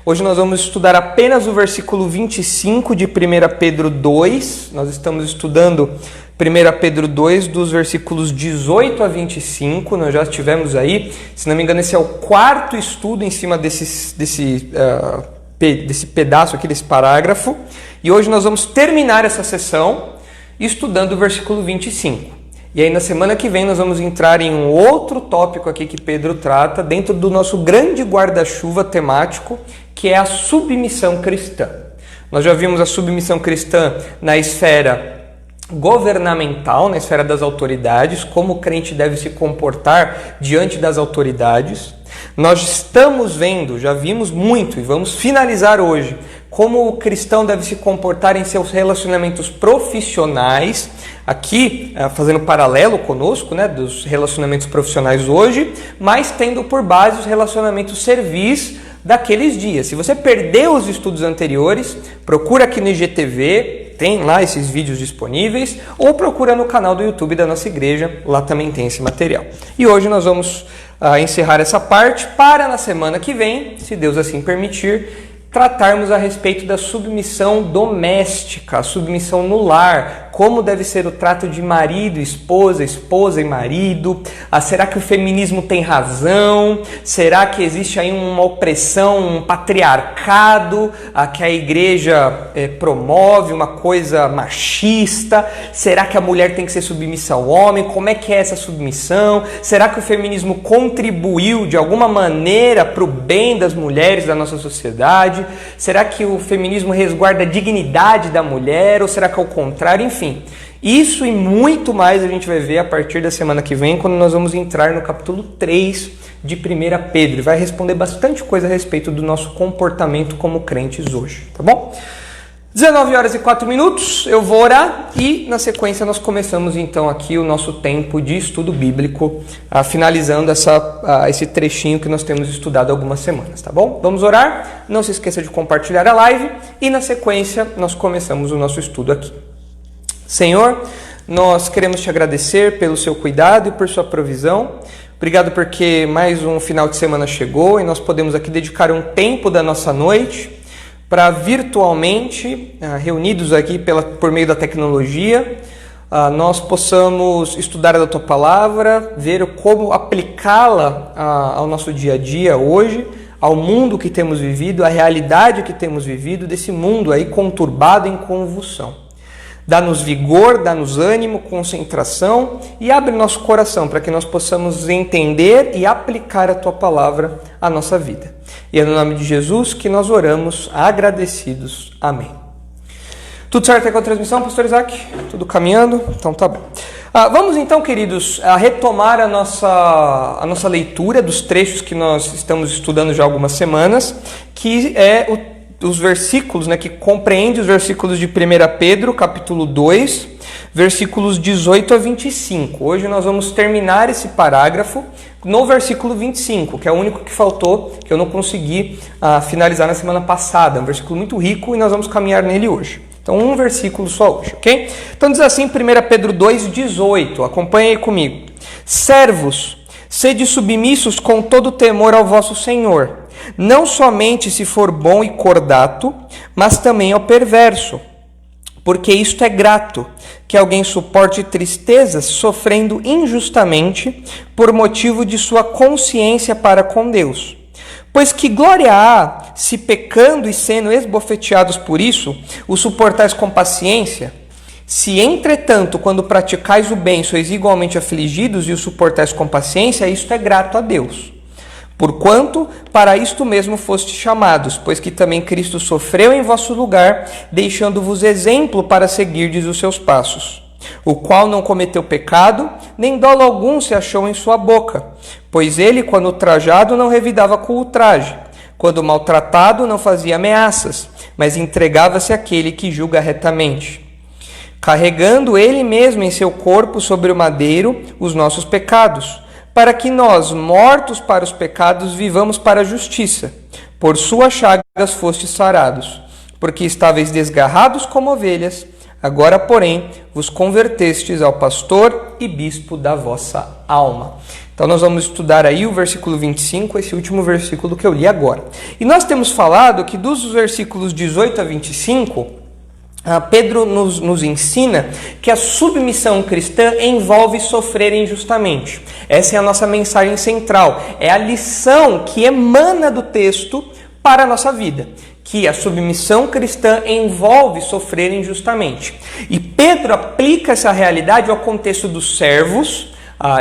Hoje nós vamos estudar apenas o versículo 25 de 1 Pedro 2. Nós estamos estudando 1 Pedro 2, dos versículos 18 a 25. Nós já estivemos aí, se não me engano, esse é o quarto estudo em cima desse pedaço aqui, desse parágrafo. E hoje nós vamos terminar essa sessão estudando o versículo 25. E aí na semana que vem nós vamos entrar em um outro tópico aqui que Pedro trata dentro do nosso grande guarda-chuva temático, que é a submissão cristã. Nós já vimos a submissão cristã na esfera governamental, na esfera das autoridades, como o crente deve se comportar diante das autoridades. Nós estamos vendo, já vimos muito e vamos finalizar hoje, como o cristão deve se comportar em seus relacionamentos profissionais, aqui fazendo paralelo conosco, né, dos relacionamentos profissionais hoje, mas tendo por base os relacionamentos servis daqueles dias. Se você perdeu os estudos anteriores, procura aqui no IGTV, tem lá esses vídeos disponíveis, ou procura no canal do YouTube da nossa igreja, lá também tem esse material. E hoje nós vamos encerrar essa parte para na semana que vem, se Deus assim permitir, tratarmos a respeito da submissão doméstica, a submissão no lar, como deve ser o trato de marido e esposa, esposa e marido. Será que o feminismo tem razão? Será que existe aí uma opressão, um patriarcado que a igreja promove, uma coisa machista? Será que a mulher tem que ser submissa ao homem? Como é que é essa submissão? Será que o feminismo contribuiu de alguma maneira para o bem das mulheres da nossa sociedade? Será que o feminismo resguarda a dignidade da mulher? Ou será que é o contrário? Enfim, isso e muito mais a gente vai ver a partir da semana que vem, quando nós vamos entrar no capítulo 3 de 1 Pedro. E vai responder bastante coisa a respeito do nosso comportamento como crentes hoje, tá bom? 19 horas e 4 minutos, eu vou orar e na sequência nós começamos então aqui o nosso tempo de estudo bíblico, finalizando esse trechinho que nós temos estudado há algumas semanas, tá bom? Vamos orar, não se esqueça de compartilhar a live e na sequência nós começamos o nosso estudo aqui. Senhor, nós queremos te agradecer pelo seu cuidado e por sua provisão. Obrigado porque mais um final de semana chegou e nós podemos aqui dedicar um tempo da nossa noite para virtualmente, reunidos aqui por meio da tecnologia, nós possamos estudar a tua palavra, ver como aplicá-la ao nosso dia a dia hoje, ao mundo que temos vivido, à realidade que temos vivido, desse mundo aí conturbado em convulsão. Dá-nos vigor, dá-nos ânimo, concentração e abre nosso coração para que nós possamos entender e aplicar a tua palavra à nossa vida. E é no nome de Jesus que nós oramos agradecidos. Amém. Tudo certo aí com a transmissão, pastor Isaac? Tudo caminhando? Então tá bom. Vamos então, queridos, retomar a nossa leitura dos trechos que nós estamos estudando já há algumas semanas, que é os versículos, né, que compreende os versículos de 1 Pedro, capítulo 2, versículos 18 a 25. Hoje nós vamos terminar esse parágrafo no versículo 25, que é o único que faltou, que eu não consegui finalizar na semana passada. É um versículo muito rico e nós vamos caminhar nele hoje. Então, um versículo só hoje, ok? Então diz assim, 1 Pedro 2, 18. Acompanhe aí comigo. Servos, sede submissos com todo temor ao vosso Senhor, não somente se for bom e cordato, mas também ao perverso. Porque isto é grato, que alguém suporte tristezas sofrendo injustamente por motivo de sua consciência para com Deus. Pois que glória há, se pecando e sendo esbofeteados por isso, o suportais com paciência? Se, entretanto, quando praticais o bem, sois igualmente afligidos e o suportais com paciência, isto é grato a Deus. Porquanto, para isto mesmo fostes chamados, pois que também Cristo sofreu em vosso lugar, deixando-vos exemplo para seguirdes os seus passos, o qual não cometeu pecado, nem dolo algum se achou em sua boca, pois ele, quando ultrajado, não revidava com ultraje, quando maltratado, não fazia ameaças, mas entregava-se àquele que julga retamente, carregando ele mesmo em seu corpo sobre o madeiro os nossos pecados, para que nós, mortos para os pecados, vivamos para a justiça. Por suas chagas fostes sarados, porque estáveis desgarrados como ovelhas, Agora, porém, vos convertestes ao pastor e bispo da vossa alma. Então nós vamos estudar aí o versículo 25, esse último versículo que eu li agora. E nós temos falado que dos versículos 18 a 25, Pedro nos ensina que a submissão cristã envolve sofrer injustamente. Essa é a nossa mensagem central, é a lição que emana do texto para a nossa vida, que a submissão cristã envolve sofrer injustamente. E Pedro aplica essa realidade ao contexto dos servos.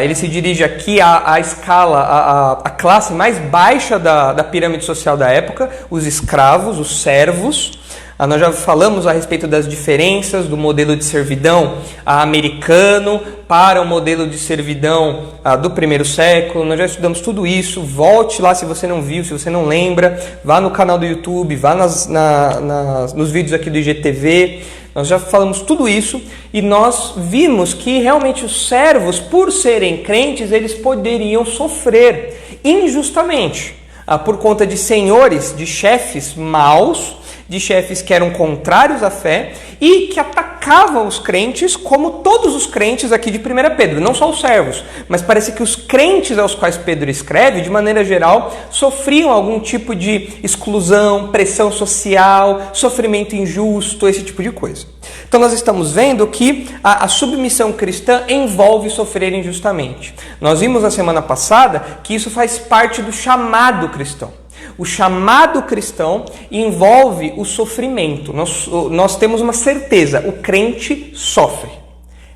Ele se dirige aqui à escala, à classe mais baixa da pirâmide social da época, os escravos, os servos. Nós já falamos a respeito das diferenças do modelo de servidão americano para o modelo de servidão do primeiro século. Nós já estudamos tudo isso. Volte lá se você não viu, se você não lembra. Vá no canal do YouTube, vá nos vídeos aqui do IGTV. Nós já falamos tudo isso e nós vimos que realmente os servos, por serem crentes, eles poderiam sofrer injustamente por conta de senhores, de chefes maus, de chefes que eram contrários à fé e que atacavam os crentes, como todos os crentes aqui de 1 Pedro, não só os servos, mas parece que os crentes aos quais Pedro escreve, de maneira geral, sofriam algum tipo de exclusão, pressão social, sofrimento injusto, esse tipo de coisa. Então nós estamos vendo que a submissão cristã envolve sofrer injustamente. Nós vimos na semana passada que isso faz parte do chamado cristão. O chamado cristão envolve o sofrimento. Nós temos uma certeza, o crente sofre.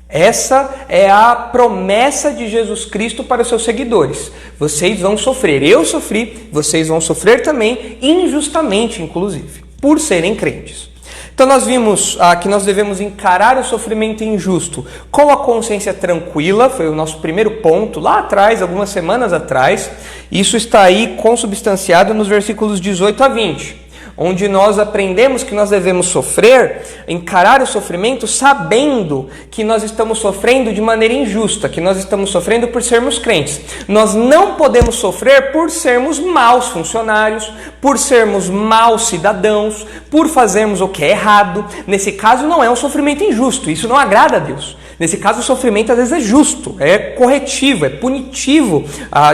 Essa é a promessa de Jesus Cristo para os seus seguidores. Vocês vão sofrer, eu sofri, vocês vão sofrer também, injustamente inclusive, por serem crentes. Então nós vimos que nós devemos encarar o sofrimento injusto com a consciência tranquila, foi o nosso primeiro ponto lá atrás, algumas semanas atrás. Isso está aí consubstanciado nos versículos 18 a 20, onde nós aprendemos que nós devemos sofrer, encarar o sofrimento sabendo que nós estamos sofrendo de maneira injusta, que nós estamos sofrendo por sermos crentes. Nós não podemos sofrer por sermos maus funcionários, por sermos maus cidadãos, por fazermos o que é errado. Nesse caso não é um sofrimento injusto, isso não agrada a Deus. Nesse caso o sofrimento às vezes é justo, é corretivo, é punitivo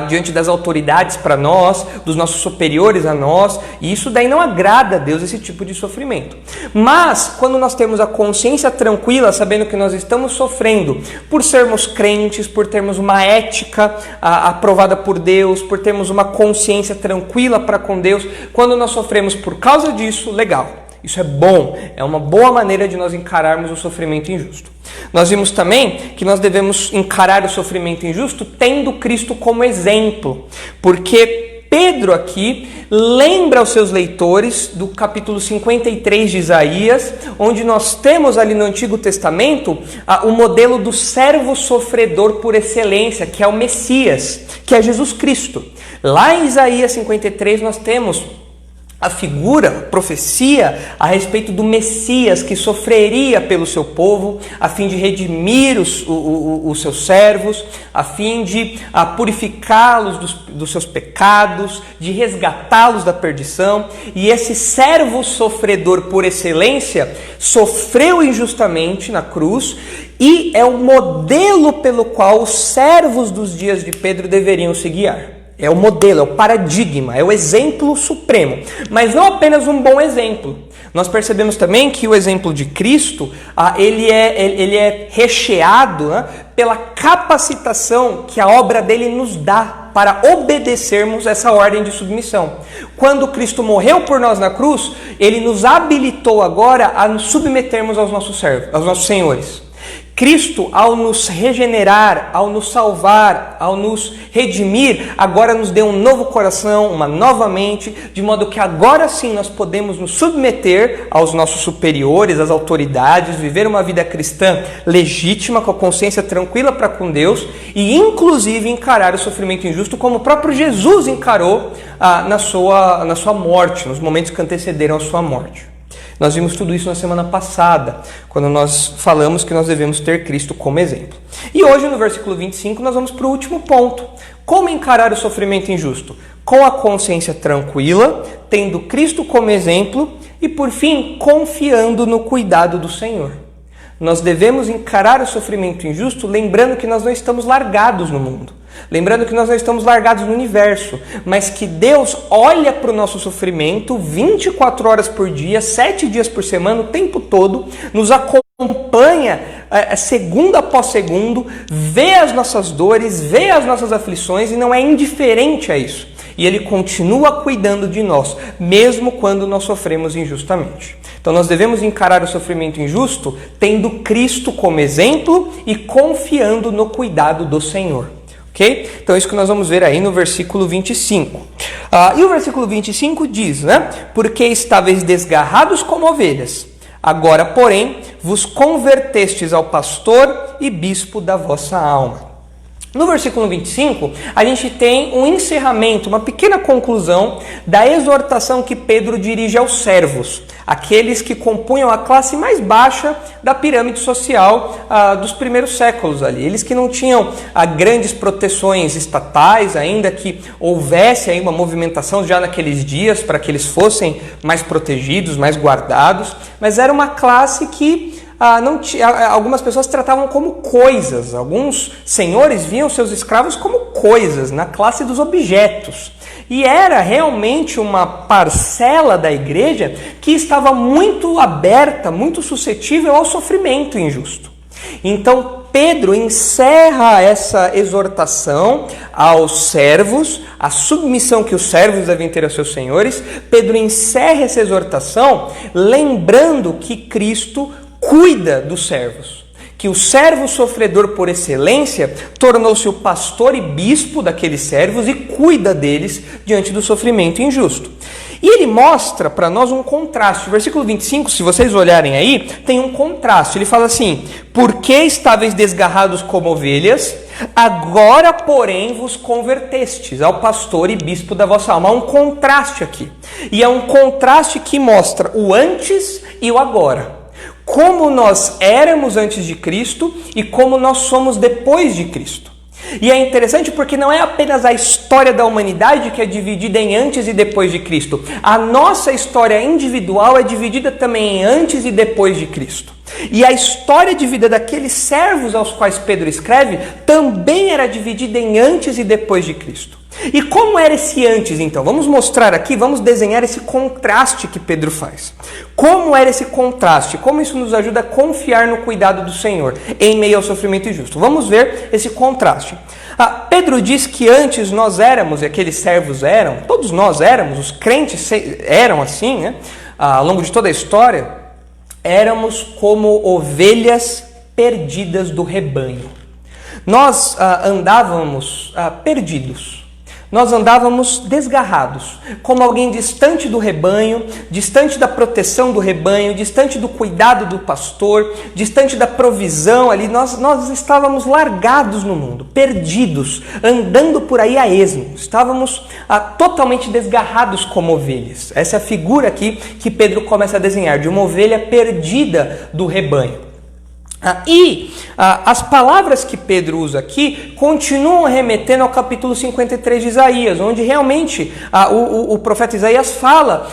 diante das autoridades para nós, dos nossos superiores a nós, e isso daí não agrada a Deus, esse tipo de sofrimento. Mas quando nós temos a consciência tranquila, sabendo que nós estamos sofrendo por sermos crentes, por termos uma ética aprovada por Deus, por termos uma consciência tranquila para com Deus, quando nós sofremos por causa disso, legal. Isso é bom, é uma boa maneira de nós encararmos o sofrimento injusto. Nós vimos também que nós devemos encarar o sofrimento injusto tendo Cristo como exemplo, porque Pedro aqui lembra aos seus leitores do capítulo 53 de Isaías, onde nós temos ali no Antigo Testamento o modelo do servo sofredor por excelência, que é o Messias, que é Jesus Cristo. Lá em Isaías 53 nós temos a figura, a profecia a respeito do Messias que sofreria pelo seu povo, a fim de redimir os seus servos, a fim de purificá-los dos seus pecados, de resgatá-los da perdição. E esse servo sofredor por excelência sofreu injustamente na cruz e é o modelo pelo qual os servos dos dias de Pedro deveriam se guiar. É o modelo, é o paradigma, é o exemplo supremo. Mas não apenas um bom exemplo. Nós percebemos também que o exemplo de Cristo, ele é recheado pela capacitação que a obra dele nos dá para obedecermos essa ordem de submissão. Quando Cristo morreu por nós na cruz, ele nos habilitou agora a nos submetermos aos nossos servos, aos nossos senhores. Cristo, ao nos regenerar, ao nos salvar, ao nos redimir, agora nos deu um novo coração, uma nova mente, de modo que agora sim nós podemos nos submeter aos nossos superiores, às autoridades, viver uma vida cristã legítima, com a consciência tranquila para com Deus e inclusive encarar o sofrimento injusto como o próprio Jesus encarou na sua morte, nos momentos que antecederam a sua morte. Nós vimos tudo isso na semana passada, quando nós falamos que nós devemos ter Cristo como exemplo. E hoje, no versículo 25, nós vamos para o último ponto. Como encarar o sofrimento injusto? Com a consciência tranquila, tendo Cristo como exemplo e, por fim, confiando no cuidado do Senhor. nós devemos encarar o sofrimento injusto lembrando que nós não estamos largados no mundo. Lembrando que nós não estamos largados no universo, mas que Deus olha para o nosso sofrimento 24 horas por dia, 7 dias por semana, o tempo todo, nos acompanha segundo após segundo, vê as nossas dores, vê as nossas aflições e não é indiferente a isso. E Ele continua cuidando de nós, mesmo quando nós sofremos injustamente. Então nós devemos encarar o sofrimento injusto tendo Cristo como exemplo e confiando no cuidado do Senhor. Ok? Então é isso que nós vamos ver aí no versículo 25. E o versículo 25 diz, né? Porque estáveis desgarrados como ovelhas, agora, porém, vos convertestes ao pastor e bispo da vossa alma. No versículo 25, a gente tem um encerramento, uma pequena conclusão da exortação que Pedro dirige aos servos, aqueles que compunham a classe mais baixa da pirâmide social dos primeiros séculos ali. Eles que não tinham grandes proteções estatais, ainda que houvesse aí uma movimentação já naqueles dias para que eles fossem mais protegidos, mais guardados, mas era uma classe que algumas pessoas tratavam como coisas. Alguns senhores viam seus escravos como coisas, na classe dos objetos. E era realmente uma parcela da igreja que estava muito aberta, muito suscetível ao sofrimento injusto. Então Pedro encerra essa exortação aos servos, a submissão que os servos devem ter aos seus senhores. Pedro encerra essa exortação lembrando que Cristo cuida dos servos, que o servo sofredor por excelência tornou-se o pastor e bispo daqueles servos e cuida deles diante do sofrimento injusto. E ele mostra para nós um contraste. O versículo 25, se vocês olharem aí, tem um contraste. Ele fala assim: porque estáveis desgarrados como ovelhas, agora, porém, vos convertestes ao pastor e bispo da vossa alma. Há um contraste aqui. E é um contraste que mostra o antes e o agora. Como nós éramos antes de Cristo e como nós somos depois de Cristo. E é interessante porque não é apenas a história da humanidade que é dividida em antes e depois de Cristo. A nossa história individual é dividida também em antes e depois de Cristo. E a história de vida daqueles servos aos quais Pedro escreve também era dividida em antes e depois de Cristo. E como era esse antes, então? Vamos mostrar aqui, vamos desenhar esse contraste que Pedro faz. Como era esse contraste? Como isso nos ajuda a confiar no cuidado do Senhor em meio ao sofrimento injusto? Vamos ver esse contraste. Pedro diz que antes nós éramos, e aqueles servos eram, todos nós éramos, os crentes eram assim, né? Ao longo de toda a história, éramos como ovelhas perdidas do rebanho. Nós andávamos perdidos. Nós andávamos desgarrados, como alguém distante do rebanho, distante da proteção do rebanho, distante do cuidado do pastor, distante da provisão ali. Nós estávamos largados no mundo, perdidos, andando por aí a esmo. Estávamos totalmente desgarrados como ovelhas. Essa é a figura aqui que Pedro começa a desenhar, de uma ovelha perdida do rebanho. As palavras que Pedro usa aqui continuam remetendo ao capítulo 53 de Isaías, onde realmente o profeta Isaías fala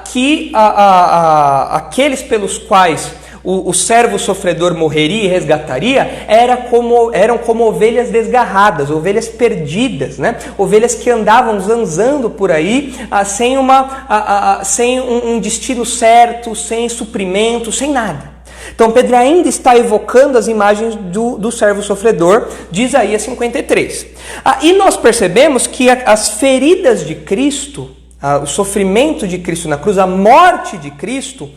que aqueles pelos quais o servo sofredor morreria e resgataria eram como ovelhas desgarradas, ovelhas perdidas, né? Ovelhas que andavam zanzando por aí sem um destino certo, sem suprimento, sem nada. Então Pedro ainda está evocando as imagens do servo sofredor de Isaías 53. E nós percebemos que as feridas de Cristo, o sofrimento de Cristo na cruz, a morte de Cristo,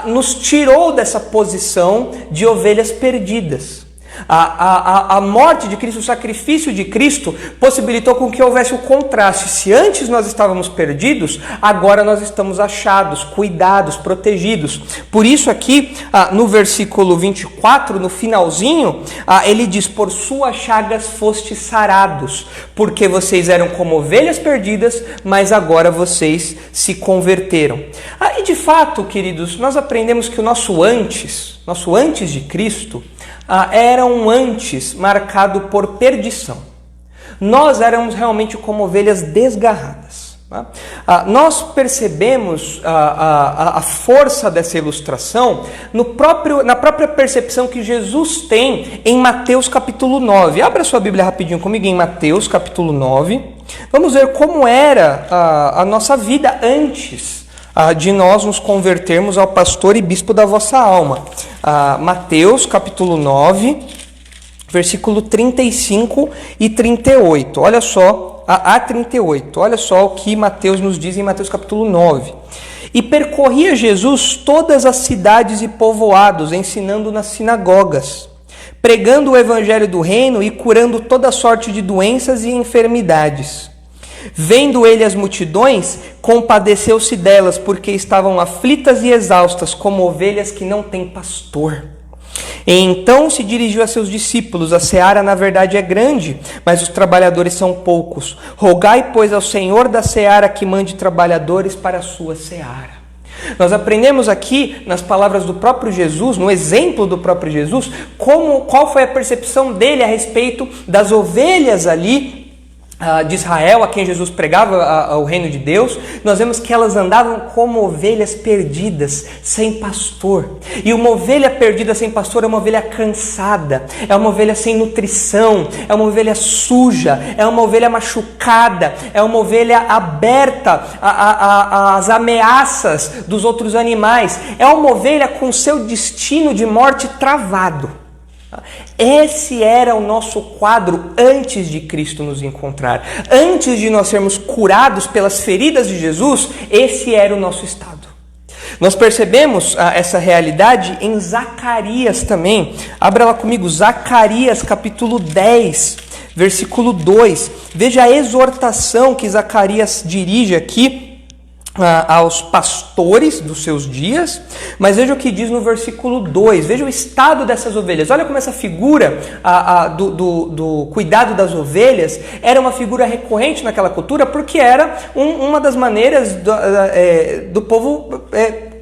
nos tirou dessa posição de ovelhas perdidas. A morte de Cristo, o sacrifício de Cristo possibilitou com que houvesse o contraste. Se antes nós estávamos perdidos, agora nós estamos achados, cuidados, protegidos. Por isso aqui, no versículo 24, no finalzinho, ele diz: por suas chagas fostes sarados, porque vocês eram como ovelhas perdidas, mas agora vocês se converteram. E de fato, queridos, nós aprendemos que o nosso antes de Cristo, era um antes marcado por perdição. Nós éramos realmente como ovelhas desgarradas. Nós percebemos a força dessa ilustração na própria percepção que Jesus tem em Mateus capítulo 9. Abra sua Bíblia rapidinho comigo em Mateus capítulo 9. Vamos ver como era a nossa vida antes de nós nos convertermos ao pastor e bispo da vossa alma. Mateus capítulo 9, versículo 35 e 38. Olha só. A 38, olha só o que Mateus nos diz em Mateus capítulo 9. E percorria Jesus todas as cidades e povoados, ensinando nas sinagogas, pregando o evangelho do reino e curando toda sorte de doenças e enfermidades. Vendo ele as multidões, compadeceu-se delas, porque estavam aflitas e exaustas, como ovelhas que não têm pastor. E então se dirigiu a seus discípulos: a seara na verdade é grande, mas os trabalhadores são poucos. Rogai, pois, ao Senhor da seara que mande trabalhadores para a sua seara. Nós aprendemos aqui, nas palavras do próprio Jesus, no exemplo do próprio Jesus, qual foi a percepção dele a respeito das ovelhas ali de Israel, a quem Jesus pregava o reino de Deus. Nós vemos que elas andavam como ovelhas perdidas, sem pastor. E uma ovelha perdida sem pastor é uma ovelha cansada, é uma ovelha sem nutrição, é uma ovelha suja, é uma ovelha machucada, é uma ovelha aberta às ameaças dos outros animais, é uma ovelha com seu destino de morte travado. Esse era o nosso quadro antes de Cristo nos encontrar. Antes de nós sermos curados pelas feridas de Jesus, esse era o nosso estado. Nós percebemos essa realidade em Zacarias também. Abra lá comigo, Zacarias capítulo 10, versículo 2. Veja a exortação que Zacarias dirige aqui aos pastores dos seus dias, mas veja o que diz no versículo 2, veja o estado dessas ovelhas. Olha como essa figura do cuidado das ovelhas era uma figura recorrente naquela cultura, porque era uma das maneiras do povo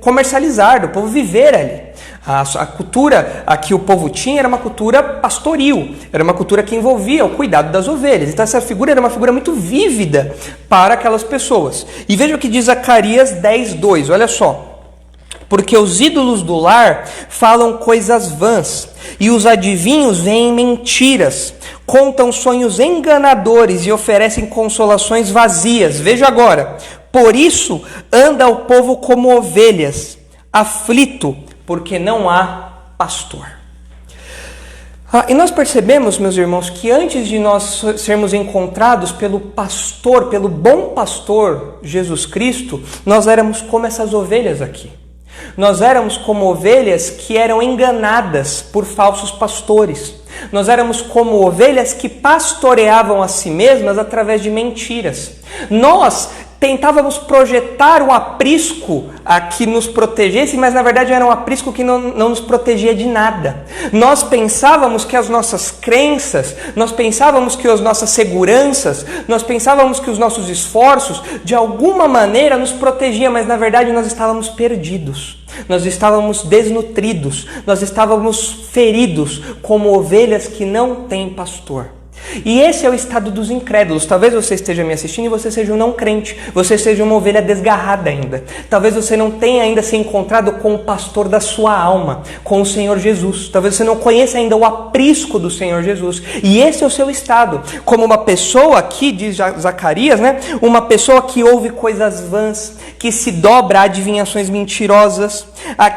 comercializar, do povo viver ali. A cultura a que o povo tinha era uma cultura pastoril, era uma cultura que envolvia o cuidado das ovelhas. Então essa figura era uma figura muito vívida para aquelas pessoas. E veja o que diz Zacarias 10:2, olha só. Porque os ídolos do lar falam coisas vãs, e os adivinhos veem mentiras, contam sonhos enganadores e oferecem consolações vazias. Veja agora, por isso anda o povo como ovelhas, aflito, porque não há pastor. E nós percebemos, meus irmãos, que antes de nós sermos encontrados pelo pastor, pelo bom pastor Jesus Cristo, nós éramos como essas ovelhas aqui. Nós éramos como ovelhas que eram enganadas por falsos pastores. Nós éramos como ovelhas que pastoreavam a si mesmas através de mentiras. Nós tentávamos projetar um aprisco que nos protegesse, mas na verdade era um aprisco que não nos protegia de nada. Nós pensávamos que as nossas crenças, nós pensávamos que as nossas seguranças, nós pensávamos que os nossos esforços de alguma maneira nos protegiam, mas na verdade nós estávamos perdidos. Nós estávamos desnutridos, nós estávamos feridos como ovelhas que não têm pastor. E esse é o estado dos incrédulos. Talvez você esteja me assistindo e você seja um não crente, você seja uma ovelha desgarrada ainda. Talvez você não tenha ainda se encontrado com o pastor da sua alma, com o Senhor Jesus. Talvez você não conheça ainda o aprisco do Senhor Jesus. E esse é o seu estado, como uma pessoa aqui, diz Zacarias, né? Uma pessoa que ouve coisas vãs, que se dobra a adivinhações mentirosas,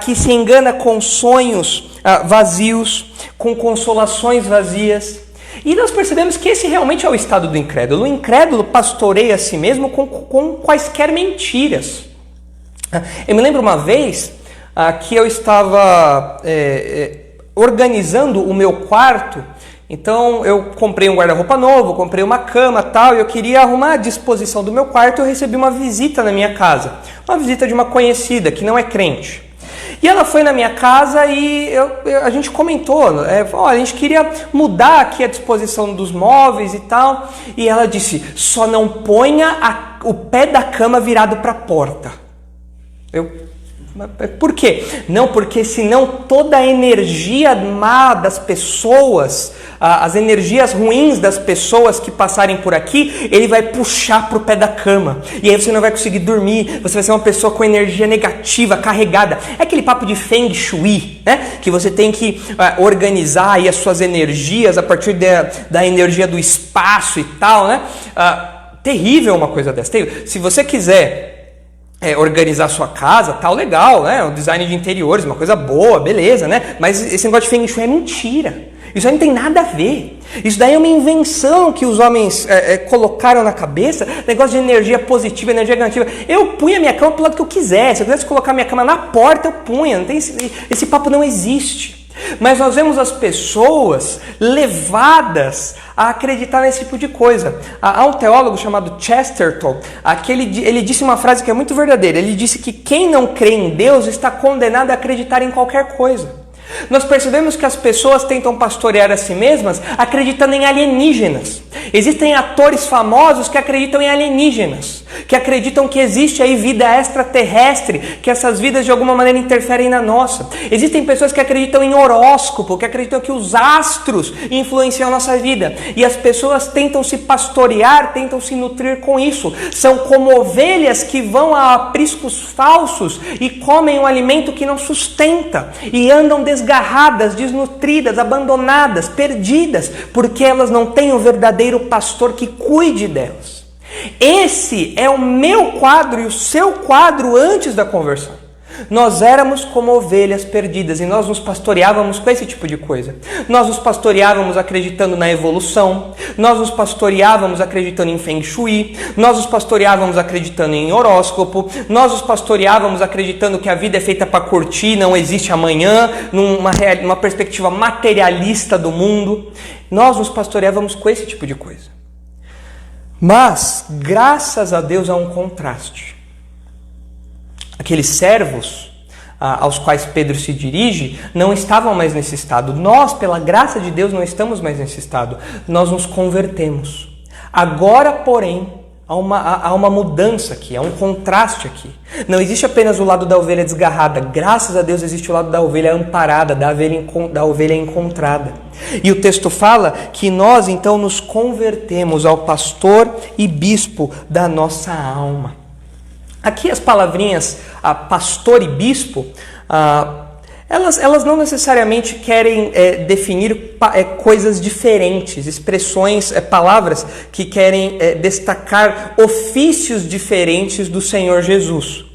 que se engana com sonhos vazios, com consolações vazias. E nós percebemos que esse realmente é o estado do incrédulo. O incrédulo pastoreia a si mesmo com quaisquer mentiras. Eu me lembro uma vez que eu estava organizando o meu quarto. Então eu comprei um guarda-roupa novo, comprei uma cama e tal, e eu queria arrumar a disposição do meu quarto. Eu recebi uma visita na minha casa, uma visita de uma conhecida que não é crente. E ela foi na minha casa e a gente comentou, a gente queria mudar aqui a disposição dos móveis e tal. E ela disse, só não ponha o pé da cama virado para a porta. Por quê? Não, porque senão toda a energia má das pessoas, as energias ruins das pessoas que passarem por aqui, ele vai puxar para o pé da cama. E aí você não vai conseguir dormir, você vai ser uma pessoa com energia negativa, carregada. É aquele papo de Feng Shui, né? Que você tem que organizar aí as suas energias a partir da energia do espaço e tal, né? Terrível uma coisa dessa. Se você quiser organizar sua casa, tal, legal, né? O design de interiores, uma coisa boa, beleza, né? Mas esse negócio de Feng Shui é mentira. Isso aí não tem nada a ver. Isso daí é uma invenção que os homens colocaram na cabeça, negócio de energia positiva, energia negativa. Eu punha minha cama pro lado que eu quisesse. Se eu quisesse colocar minha cama na porta, eu punha. Não tem esse papo não existe. Mas nós vemos as pessoas levadas a acreditar nesse tipo de coisa. Há um teólogo chamado Chesterton, ele disse uma frase que é muito verdadeira. Ele disse que quem não crê em Deus está condenado a acreditar em qualquer coisa. Nós percebemos que as pessoas tentam pastorear a si mesmas acreditando em alienígenas. Existem atores famosos que acreditam em alienígenas, que acreditam que existe aí vida extraterrestre, que essas vidas de alguma maneira interferem na nossa. Existem pessoas que acreditam em horóscopo, que acreditam que os astros influenciam a nossa vida. E as pessoas tentam se pastorear, tentam se nutrir com isso. São como ovelhas que vão a apriscos falsos e comem um alimento que não sustenta e andam desgarradas, desnutridas, abandonadas, perdidas, porque elas não têm o verdadeiro pastor que cuide delas. Esse é o meu quadro e o seu quadro antes da conversão. Nós éramos como ovelhas perdidas e nós nos pastoreávamos com esse tipo de coisa. Nós nos pastoreávamos acreditando na evolução, nós nos pastoreávamos acreditando em Feng Shui, nós nos pastoreávamos acreditando em horóscopo, nós nos pastoreávamos acreditando que a vida é feita para curtir, não existe amanhã, numa perspectiva materialista do mundo. Nós nos pastoreávamos com esse tipo de coisa. Mas, graças a Deus, há um contraste. Aqueles servos aos quais Pedro se dirige não estavam mais nesse estado. Nós, pela graça de Deus, não estamos mais nesse estado. Nós nos convertemos. Agora, porém, há uma mudança aqui, há um contraste aqui. Não existe apenas o lado da ovelha desgarrada. Graças a Deus existe o lado da ovelha amparada, da ovelha encontrada. E o texto fala que nós então nos convertemos ao pastor e bispo da nossa alma. Aqui as palavrinhas pastor e bispo, elas não necessariamente querem definir coisas diferentes, expressões, palavras que querem destacar ofícios diferentes do Senhor Jesus.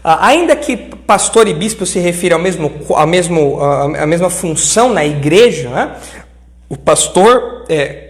Ainda que pastor e bispo se refira à mesma função na igreja, né? O pastor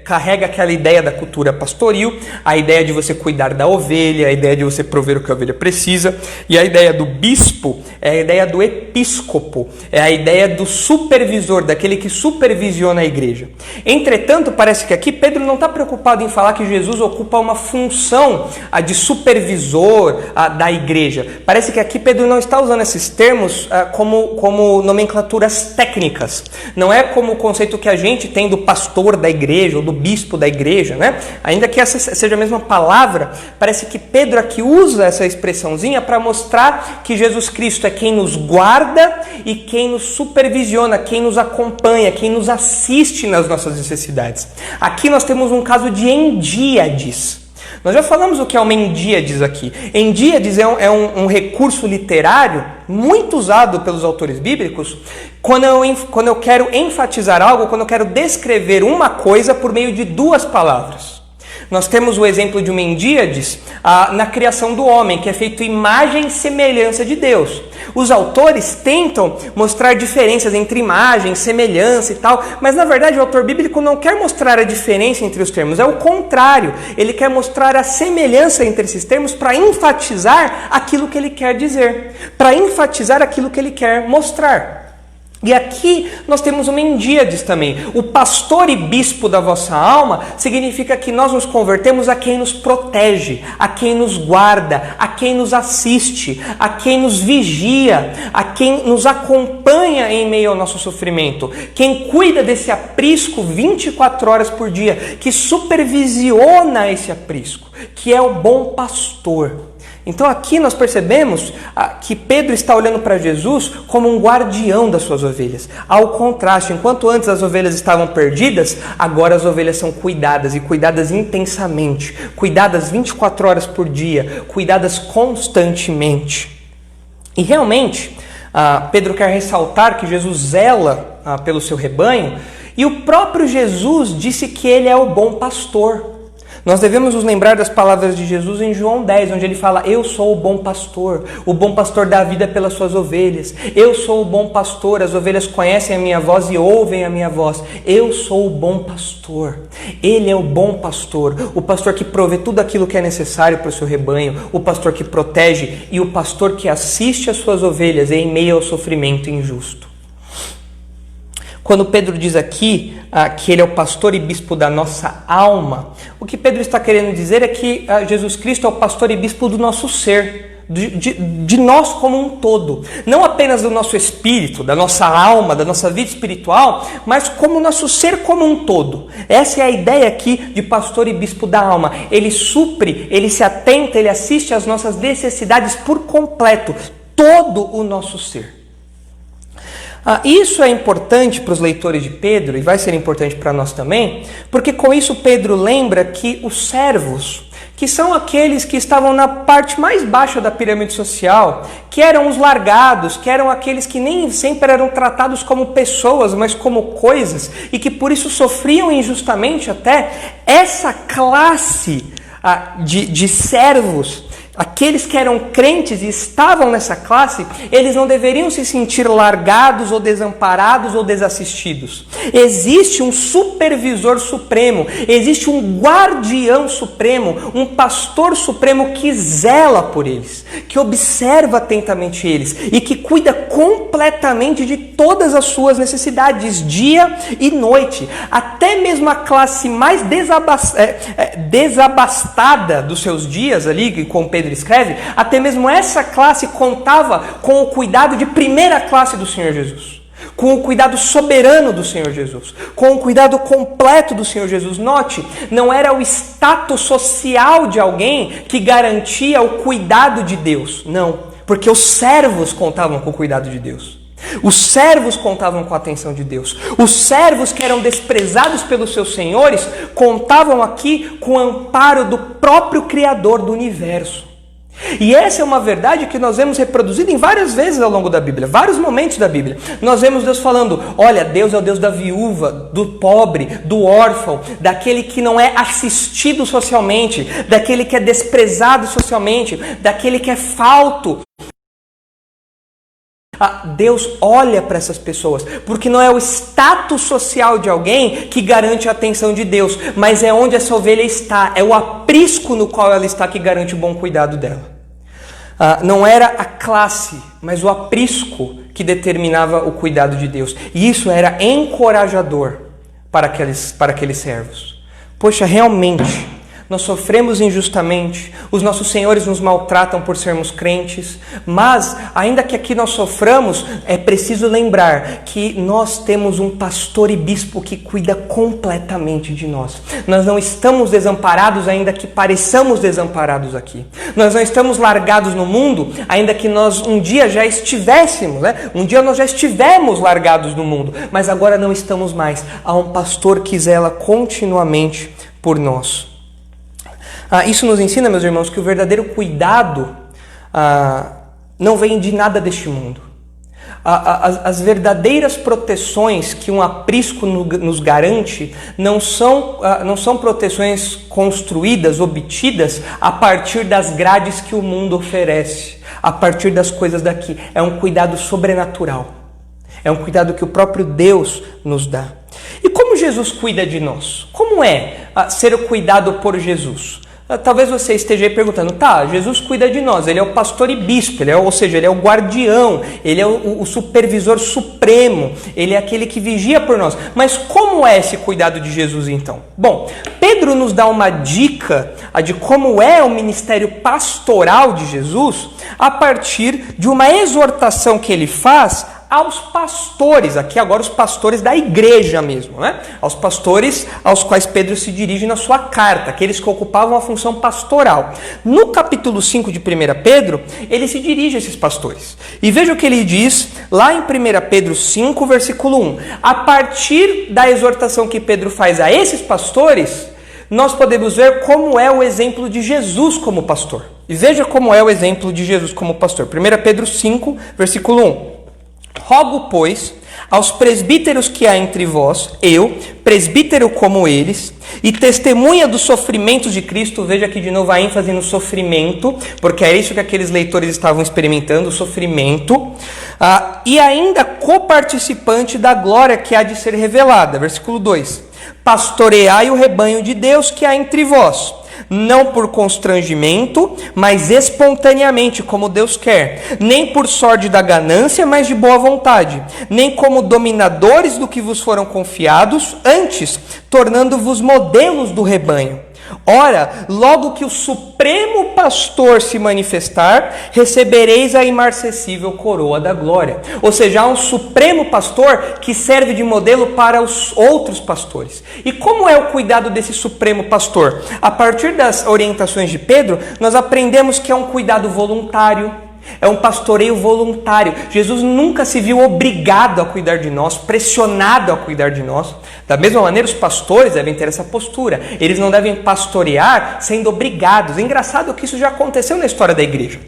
carrega aquela ideia da cultura pastoril, a ideia de você cuidar da ovelha, a ideia de você prover o que a ovelha precisa, e a ideia do bispo é a ideia do episcopo, é a ideia do supervisor, daquele que supervisiona a igreja. Entretanto, parece que aqui Pedro não está preocupado em falar que Jesus ocupa uma função de supervisor da igreja. Parece que aqui Pedro não está usando esses termos como nomenclaturas técnicas. Não é como o conceito que a gente tem do pastor da igreja ou do bispo da igreja, né? Ainda que essa seja a mesma palavra, parece que Pedro aqui usa essa expressãozinha para mostrar que Jesus Cristo é quem nos guarda e quem nos supervisiona, quem nos acompanha, quem nos assiste nas nossas necessidades. Aqui nós temos um caso de endíades. Nós já falamos o que é uma endíades aqui. Endíades é um recurso literário muito usado pelos autores bíblicos quando eu quero enfatizar algo, quando eu quero descrever uma coisa por meio de duas palavras. Nós temos o exemplo de uma endíades na criação do homem, que é feito imagem e semelhança de Deus. Os autores tentam mostrar diferenças entre imagem, semelhança e tal, mas na verdade o autor bíblico não quer mostrar a diferença entre os termos, é o contrário. Ele quer mostrar a semelhança entre esses termos para enfatizar aquilo que ele quer dizer, para enfatizar aquilo que ele quer mostrar. E aqui nós temos uma endíades também. O pastor e bispo da vossa alma significa que nós nos convertemos a quem nos protege, a quem nos guarda, a quem nos assiste, a quem nos vigia, a quem nos acompanha em meio ao nosso sofrimento, quem cuida desse aprisco 24 horas por dia, que supervisiona esse aprisco, que é o bom pastor. Então aqui nós percebemos que Pedro está olhando para Jesus como um guardião das suas ovelhas. Ao contraste, enquanto antes as ovelhas estavam perdidas, agora as ovelhas são cuidadas e cuidadas intensamente, cuidadas 24 horas por dia, cuidadas constantemente. E realmente, Pedro quer ressaltar que Jesus zela pelo seu rebanho, e o próprio Jesus disse que ele é o bom pastor. Nós devemos nos lembrar das palavras de Jesus em João 10, onde ele fala: eu sou o bom pastor dá a vida pelas suas ovelhas. Eu sou o bom pastor, as ovelhas conhecem a minha voz e ouvem a minha voz. Eu sou o bom pastor. Ele é o bom pastor, o pastor que provê tudo aquilo que é necessário para o seu rebanho, o pastor que protege e o pastor que assiste as suas ovelhas em meio ao sofrimento injusto. Quando Pedro diz aqui que ele é o pastor e bispo da nossa alma, o que Pedro está querendo dizer é que Jesus Cristo é o pastor e bispo do nosso ser, de nós como um todo. Não apenas do nosso espírito, da nossa alma, da nossa vida espiritual, mas como o nosso ser como um todo. Essa é a ideia aqui de pastor e bispo da alma. Ele supre, ele se atenta, ele assiste às nossas necessidades por completo, todo o nosso ser. Isso é importante para os leitores de Pedro e vai ser importante para nós também, porque com isso Pedro lembra que os servos, que são aqueles que estavam na parte mais baixa da pirâmide social, que eram os largados, que eram aqueles que nem sempre eram tratados como pessoas, mas como coisas, e que por isso sofriam injustamente até, essa classe de servos, aqueles que eram crentes e estavam nessa classe, eles não deveriam se sentir largados ou desamparados ou desassistidos. Existe um supervisor supremo, existe um guardião supremo, um pastor supremo que zela por eles, que observa atentamente eles e que cuida completamente de todas as suas necessidades, dia e noite. Até mesmo a classe mais desabastada dos seus dias ali, com Pedro escreve, até mesmo essa classe contava com o cuidado de primeira classe do Senhor Jesus, com o cuidado soberano do Senhor Jesus, com o cuidado completo do Senhor Jesus. Note, não era o status social de alguém que garantia o cuidado de Deus, não, porque os servos contavam com o cuidado de Deus. Os servos contavam com a atenção de Deus. Os servos que eram desprezados pelos seus senhores contavam aqui com o amparo do próprio Criador do universo. E essa é uma verdade que nós vemos reproduzida em várias vezes ao longo da Bíblia, vários momentos da Bíblia. Nós vemos Deus falando: olha, Deus é o Deus da viúva, do pobre, do órfão, daquele que não é assistido socialmente, daquele que é desprezado socialmente, daquele que é falto. Deus olha para essas pessoas, porque não é o status social de alguém que garante a atenção de Deus, mas é onde essa ovelha está, é o aprisco no qual ela está que garante o bom cuidado dela. Não era a classe, mas o aprisco que determinava o cuidado de Deus. E isso era encorajador para aqueles servos. Poxa, realmente, nós sofremos injustamente, os nossos senhores nos maltratam por sermos crentes, mas ainda que aqui nós soframos, é preciso lembrar que nós temos um pastor e bispo que cuida completamente de nós. Nós não estamos desamparados, ainda que pareçamos desamparados aqui. Nós não estamos largados no mundo, ainda que nós um dia já estivéssemos, né? Um dia nós já estivemos largados no mundo, mas agora não estamos mais. Há um pastor que zela continuamente por nós. Isso nos ensina, meus irmãos, que o verdadeiro cuidado não vem de nada deste mundo. As verdadeiras proteções que um aprisco nos garante não são proteções construídas, obtidas a partir das grades que o mundo oferece, a partir das coisas daqui. É um cuidado sobrenatural. É um cuidado que o próprio Deus nos dá. E como Jesus cuida de nós? Como é ser cuidado por Jesus? Talvez você esteja aí perguntando: Jesus cuida de nós, ele é o pastor e bispo, ou seja, ele é o guardião, ele é o supervisor supremo, ele é aquele que vigia por nós. Mas como é esse cuidado de Jesus então? Bom, Pedro nos dá uma dica de como é o ministério pastoral de Jesus a partir de uma exortação que ele faz aos pastores, aqui agora os pastores da igreja mesmo, né? Aos pastores aos quais Pedro se dirige na sua carta, aqueles que ocupavam a função pastoral. No capítulo 5 de 1 Pedro, ele se dirige a esses pastores. E veja o que ele diz lá em 1 Pedro 5, versículo 1. A partir da exortação que Pedro faz a esses pastores, nós podemos ver como é o exemplo de Jesus como pastor. E veja como é o exemplo de Jesus como pastor. 1 Pedro 5, versículo 1. Rogo, pois, aos presbíteros que há entre vós, eu, presbítero como eles, e testemunha dos sofrimentos de Cristo, veja aqui de novo a ênfase no sofrimento, porque é isso que aqueles leitores estavam experimentando, o sofrimento, e ainda coparticipante da glória que há de ser revelada. Versículo 2. Pastoreai o rebanho de Deus que há entre vós, não por constrangimento, mas espontaneamente, como Deus quer, nem por sorte da ganância, mas de boa vontade, nem como dominadores do que vos foram confiados, antes tornando-vos modelos do rebanho. Ora, logo que o Supremo Pastor se manifestar, recebereis a imarcessível coroa da glória. Ou seja, há um Supremo Pastor que serve de modelo para os outros pastores. E como é o cuidado desse Supremo Pastor? A partir das orientações de Pedro, nós aprendemos que é um cuidado voluntário. É um pastoreio voluntário. Jesus nunca se viu obrigado a cuidar de nós, pressionado a cuidar de nós. Da mesma maneira, os pastores devem ter essa postura. Eles não devem pastorear sendo obrigados. É engraçado que isso já aconteceu na história da igreja.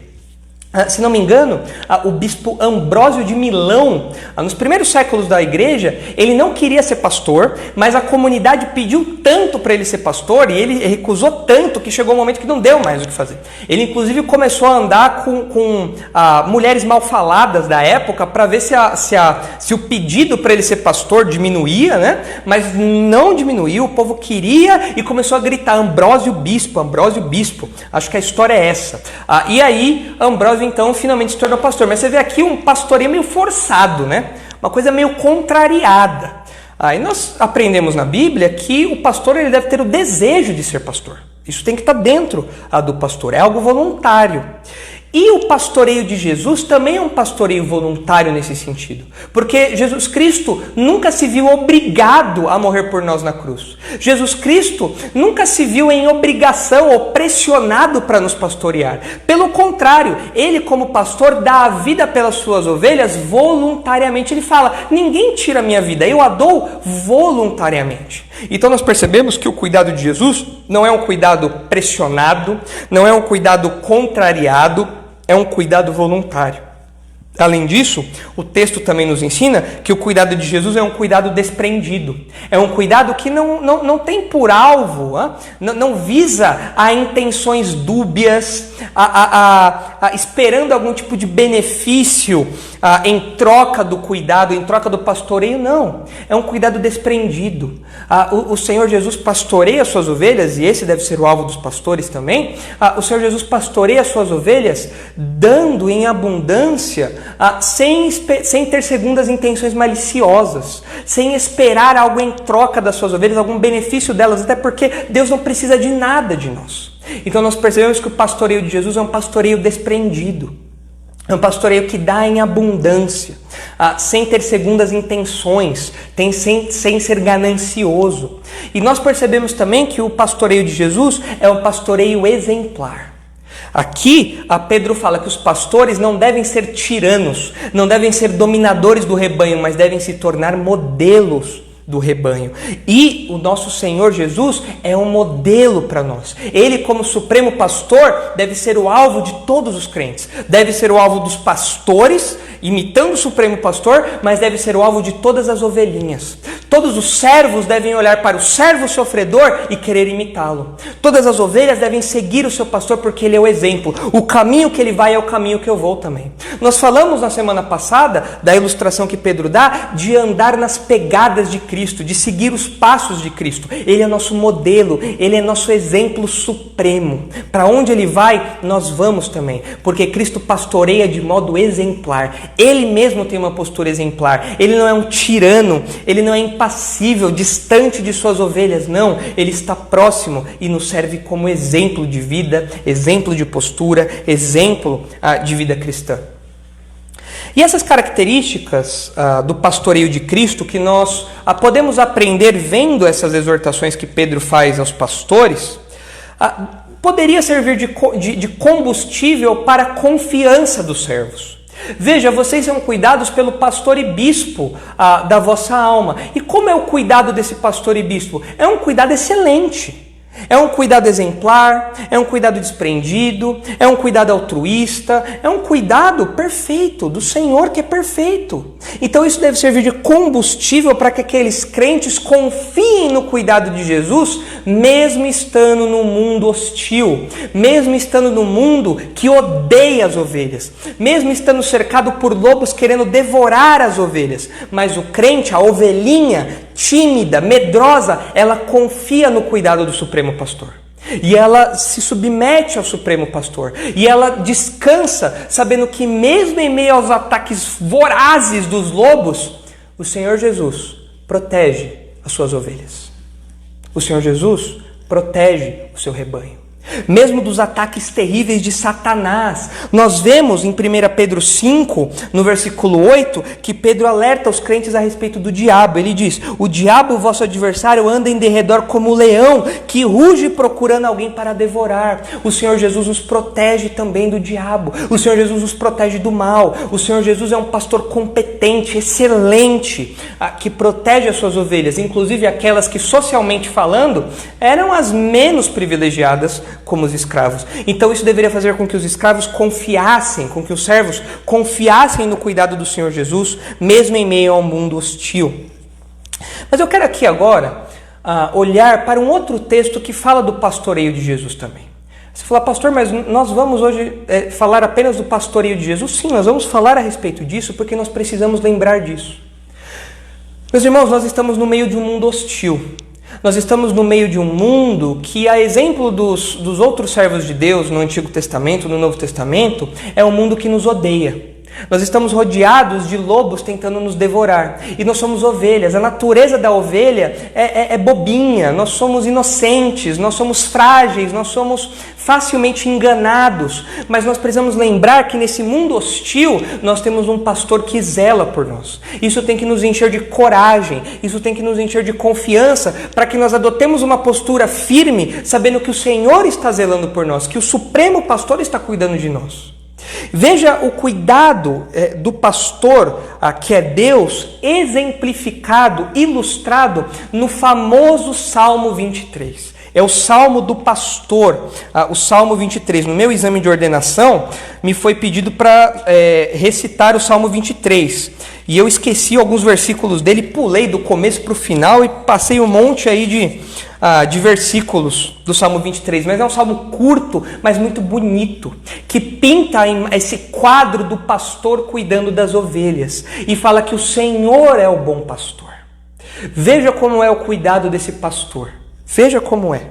Se não me engano, o bispo Ambrósio de Milão, nos primeiros séculos da igreja, ele não queria ser pastor, mas a comunidade pediu tanto para ele ser pastor, e ele recusou tanto que chegou um momento que não deu mais o que fazer. Ele inclusive começou a andar com mulheres mal faladas da época para ver se o pedido para ele ser pastor diminuía, né? Mas não diminuiu, o povo queria e começou a gritar Ambrósio Bispo, Ambrósio Bispo. Acho que a história é essa. E aí Ambrósio então finalmente se tornou pastor. Mas você vê aqui um pastoreio meio forçado, né? Uma coisa meio contrariada. Aí nós aprendemos na Bíblia que o pastor ele deve ter o desejo de ser pastor. Isso tem que estar dentro do pastor, é algo voluntário. E o pastoreio de Jesus também é um pastoreio voluntário nesse sentido. Porque Jesus Cristo nunca se viu obrigado a morrer por nós na cruz. Jesus Cristo nunca se viu em obrigação ou pressionado para nos pastorear. Pelo contrário, ele como pastor dá a vida pelas suas ovelhas voluntariamente. Ele fala, ninguém tira a minha vida, eu a dou voluntariamente. Então nós percebemos que o cuidado de Jesus não é um cuidado pressionado, não é um cuidado contrariado, é um cuidado voluntário. Além disso, o texto também nos ensina que o cuidado de Jesus é um cuidado desprendido. É um cuidado que não tem por alvo, não visa a intenções dúbias, esperando algum tipo de benefício em troca do cuidado, em troca do pastoreio, não. É um cuidado desprendido. O Senhor Jesus pastoreia as suas ovelhas, e esse deve ser o alvo dos pastores também. O Senhor Jesus pastoreia as suas ovelhas, dando em abundância, sem ter segundas intenções maliciosas, sem esperar algo em troca das suas ovelhas, algum benefício delas, até porque Deus não precisa de nada de nós. Então nós percebemos que o pastoreio de Jesus é um pastoreio desprendido. É um pastoreio que dá em abundância, sem ter segundas intenções, sem ser ganancioso. E nós percebemos também que o pastoreio de Jesus é um pastoreio exemplar. Aqui, Pedro fala que os pastores não devem ser tiranos, não devem ser dominadores do rebanho, mas devem se tornar modelos do rebanho. E o nosso Senhor Jesus é um modelo para nós. Ele, como supremo pastor, deve ser o alvo de todos os crentes. Deve ser o alvo dos pastores, imitando o supremo pastor, mas deve ser o alvo de todas as ovelhinhas. Todos os servos devem olhar para o servo sofredor e querer imitá-lo. Todas as ovelhas devem seguir o seu pastor porque ele é o exemplo. O caminho que ele vai é o caminho que eu vou também. Nós falamos na semana passada da ilustração que Pedro dá de andar nas pegadas de Cristo, de seguir os passos de Cristo. Ele é nosso modelo, ele é nosso exemplo supremo. Para onde ele vai, nós vamos também, porque Cristo pastoreia de modo exemplar. Ele mesmo tem uma postura exemplar. Ele não é um tirano, ele não é impassível, distante de suas ovelhas, não. Ele está próximo e nos serve como exemplo de vida, exemplo de postura, exemplo de vida cristã. E essas características do pastoreio de Cristo, que nós podemos aprender vendo essas exortações que Pedro faz aos pastores, poderia servir de combustível para a confiança dos servos. Veja, vocês são cuidados pelo pastor e bispo da vossa alma. E como é o cuidado desse pastor e bispo? É um cuidado excelente. É um cuidado exemplar, é um cuidado desprendido, é um cuidado altruísta, é um cuidado perfeito, do Senhor que é perfeito. Então isso deve servir de combustível para que aqueles crentes confiem no cuidado de Jesus, mesmo estando no mundo hostil, mesmo estando no mundo que odeia as ovelhas, mesmo estando cercado por lobos querendo devorar as ovelhas. Mas o crente, a ovelhinha, tímida, medrosa, ela confia no cuidado do Supremo Pastor. E ela se submete ao Supremo Pastor. E ela descansa, sabendo que mesmo em meio aos ataques vorazes dos lobos, o Senhor Jesus protege as suas ovelhas. O Senhor Jesus protege o seu rebanho. Mesmo dos ataques terríveis de Satanás. Nós vemos em 1 Pedro 5, no versículo 8, que Pedro alerta os crentes a respeito do diabo. Ele diz: o diabo, vosso adversário, anda em derredor como leão, que ruge procurando alguém para devorar. O Senhor Jesus nos protege também do diabo. O Senhor Jesus nos protege do mal. O Senhor Jesus é um pastor competente, excelente, que protege as suas ovelhas, inclusive aquelas que, socialmente falando, eram as menos privilegiadas, como os escravos. Então isso deveria fazer com que os escravos confiassem, com que os servos confiassem no cuidado do Senhor Jesus, mesmo em meio a um mundo hostil. Mas eu quero aqui agora olhar para um outro texto que fala do pastoreio de Jesus também. Você fala: pastor, mas nós vamos hoje falar apenas do pastoreio de Jesus? Sim, nós vamos falar a respeito disso porque nós precisamos lembrar disso. Meus irmãos, nós estamos no meio de um mundo hostil. Nós estamos no meio de um mundo que, a exemplo dos outros servos de Deus no Antigo Testamento, no Novo Testamento, é um mundo que nos odeia. Nós estamos rodeados de lobos tentando nos devorar. E nós somos ovelhas. A natureza da ovelha é bobinha. Nós somos inocentes, nós somos frágeis, nós somos facilmente enganados. Mas nós precisamos lembrar que nesse mundo hostil nós temos um pastor que zela por nós. Isso tem que nos encher de coragem. Isso tem que nos encher de confiança para que nós adotemos uma postura firme, sabendo que o Senhor está zelando por nós, que o Supremo Pastor está cuidando de nós. Veja o cuidado do pastor, que é Deus, exemplificado, ilustrado no famoso Salmo 23. É o Salmo do pastor, o Salmo 23. No meu exame de ordenação, me foi pedido para recitar o Salmo 23. E eu esqueci alguns versículos dele, pulei do começo para o final e passei um monte aí de versículos do Salmo 23, mas é um salmo curto, mas muito bonito, que pinta esse quadro do pastor cuidando das ovelhas e fala que o Senhor é o bom pastor. Veja como é o cuidado desse pastor, veja como é.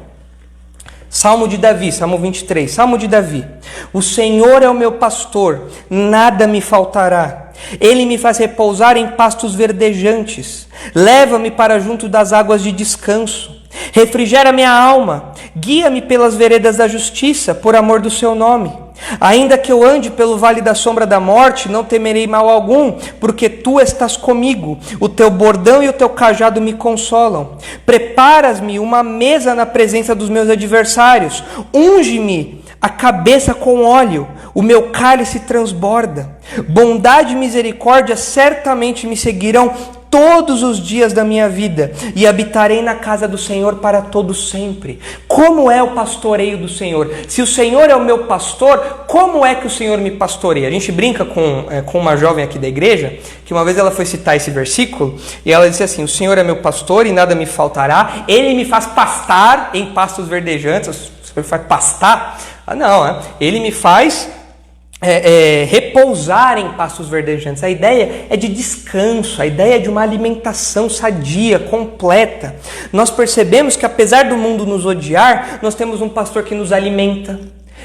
Salmo de Davi, Salmo 23, Salmo de Davi. O Senhor é o meu pastor, nada me faltará. Ele me faz repousar em pastos verdejantes, leva-me para junto das águas de descanso. Refrigera minha alma, guia-me pelas veredas da justiça, por amor do seu nome. Ainda que eu ande pelo vale da sombra da morte, não temerei mal algum, porque tu estás comigo. O teu bordão e o teu cajado me consolam. Preparas-me uma mesa na presença dos meus adversários. Unge-me a cabeça com óleo, o meu cálice transborda. Bondade e misericórdia certamente me seguirão todos os dias da minha vida, e habitarei na casa do Senhor para todo sempre. Como é o pastoreio do Senhor? Se o Senhor é o meu pastor, como é que o Senhor me pastoreia? A gente brinca com uma jovem aqui da igreja, que uma vez ela foi citar esse versículo, e ela disse assim: o Senhor é meu pastor e nada me faltará, Ele me faz pastar em pastos verdejantes. O Senhor faz pastar? Não, Ele me faz repousar em pastos verdejantes. A ideia é de descanso, a ideia é de uma alimentação sadia, completa. Nós percebemos que, apesar do mundo nos odiar, nós temos um pastor que nos alimenta,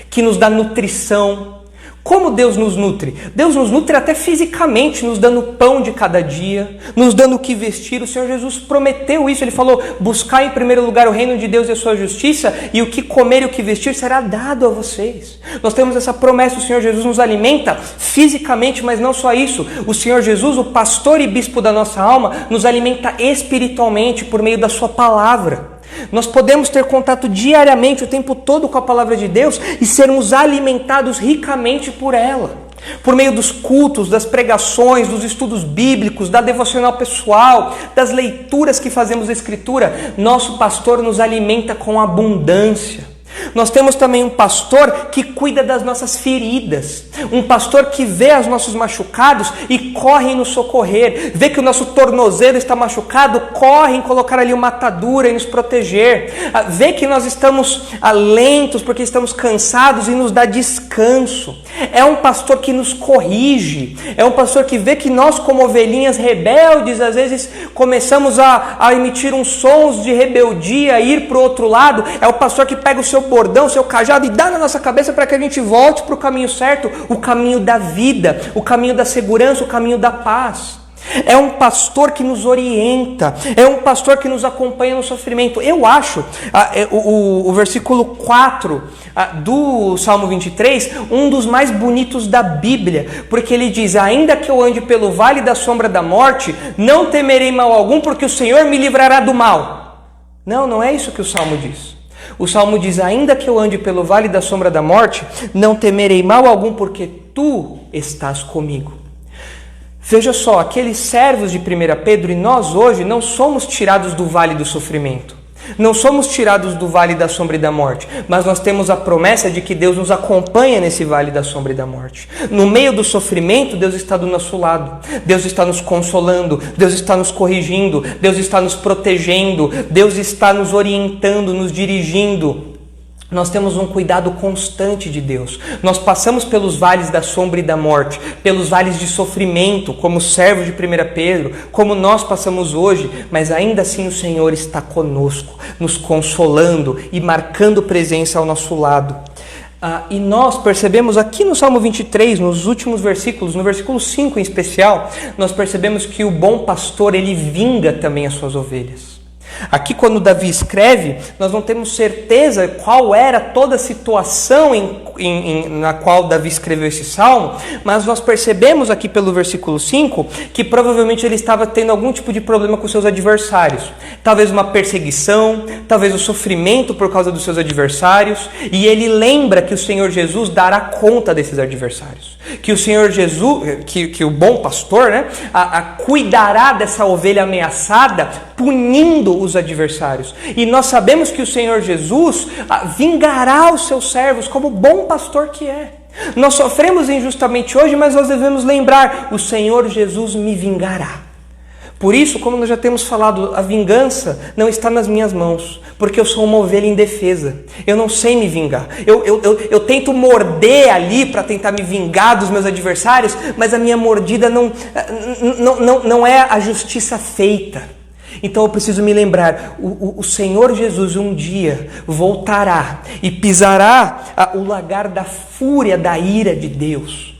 que nos dá nutrição. Como Deus nos nutre? Deus nos nutre até fisicamente, nos dando pão de cada dia, nos dando o que vestir. O Senhor Jesus prometeu isso, Ele falou, buscar em primeiro lugar o reino de Deus e a sua justiça, e o que comer e o que vestir será dado a vocês. Nós temos essa promessa, o Senhor Jesus nos alimenta fisicamente, mas não só isso. O Senhor Jesus, o pastor e bispo da nossa alma, nos alimenta espiritualmente por meio da sua palavra. Nós podemos ter contato diariamente, o tempo todo com a palavra de Deus e sermos alimentados ricamente por ela. Por meio dos cultos, das pregações, dos estudos bíblicos, da devocional pessoal, das leituras que fazemos da Escritura, nosso pastor nos alimenta com abundância. Nós temos também um pastor que cuida das nossas feridas, um pastor que vê os nossos machucados e corre em nos socorrer, vê que o nosso tornozelo está machucado, corre em colocar ali uma atadura e nos proteger, vê que nós estamos lentos porque estamos cansados e nos dá descanso. É um pastor que nos corrige, é um pastor que vê que nós, como ovelhinhas rebeldes, às vezes começamos a emitir uns sons de rebeldia, ir para o outro lado. É o pastor que pega o seu bordão, o seu cajado e dá na nossa cabeça para que a gente volte para o caminho certo, o caminho da vida, o caminho da segurança, o caminho da paz. É um pastor que nos orienta, é um pastor que nos acompanha no sofrimento. Eu acho o versículo 4 do Salmo 23 um dos mais bonitos da Bíblia, porque ele diz, ainda que eu ande pelo vale da sombra da morte, não temerei mal algum, porque o Senhor me livrará do mal. Não é isso que o Salmo diz. O Salmo diz, ainda que eu ande pelo vale da sombra da morte, não temerei mal algum, porque tu estás comigo. Veja só, aqueles servos de 1 Pedro e nós hoje não somos tirados do vale do sofrimento. Não somos tirados do vale da sombra e da morte, mas nós temos a promessa de que Deus nos acompanha nesse vale da sombra e da morte. No meio do sofrimento, Deus está do nosso lado. Deus está nos consolando, Deus está nos corrigindo, Deus está nos protegendo, Deus está nos orientando, nos dirigindo. Nós temos um cuidado constante de Deus. Nós passamos pelos vales da sombra e da morte, pelos vales de sofrimento, como servos de 1 Pedro, como nós passamos hoje, mas ainda assim o Senhor está conosco, nos consolando e marcando presença ao nosso lado. E nós percebemos aqui no Salmo 23, nos últimos versículos, no versículo 5 em especial, nós percebemos que o bom pastor, ele vinga também as suas ovelhas. Aqui quando Davi escreve, nós não temos certeza qual era toda a situação na qual Davi escreveu esse salmo, mas nós percebemos aqui pelo versículo 5 que provavelmente ele estava tendo algum tipo de problema com seus adversários. Talvez uma perseguição, talvez o sofrimento por causa dos seus adversários, e ele lembra que o Senhor Jesus dará conta desses adversários. Que o Senhor Jesus, que o bom pastor, cuidará dessa ovelha ameaçada, punindo os adversários. E nós sabemos que o Senhor Jesus vingará os seus servos como bom pastor que é. Nós sofremos injustamente hoje, mas nós devemos lembrar, o Senhor Jesus me vingará. Por isso, como nós já temos falado, a vingança não está nas minhas mãos, porque eu sou uma ovelha indefesa. Eu não sei me vingar. Eu tento morder ali para tentar me vingar dos meus adversários, mas a minha mordida não é a justiça feita. Então eu preciso me lembrar, o Senhor Jesus um dia voltará e pisará o lagar da fúria, da ira de Deus.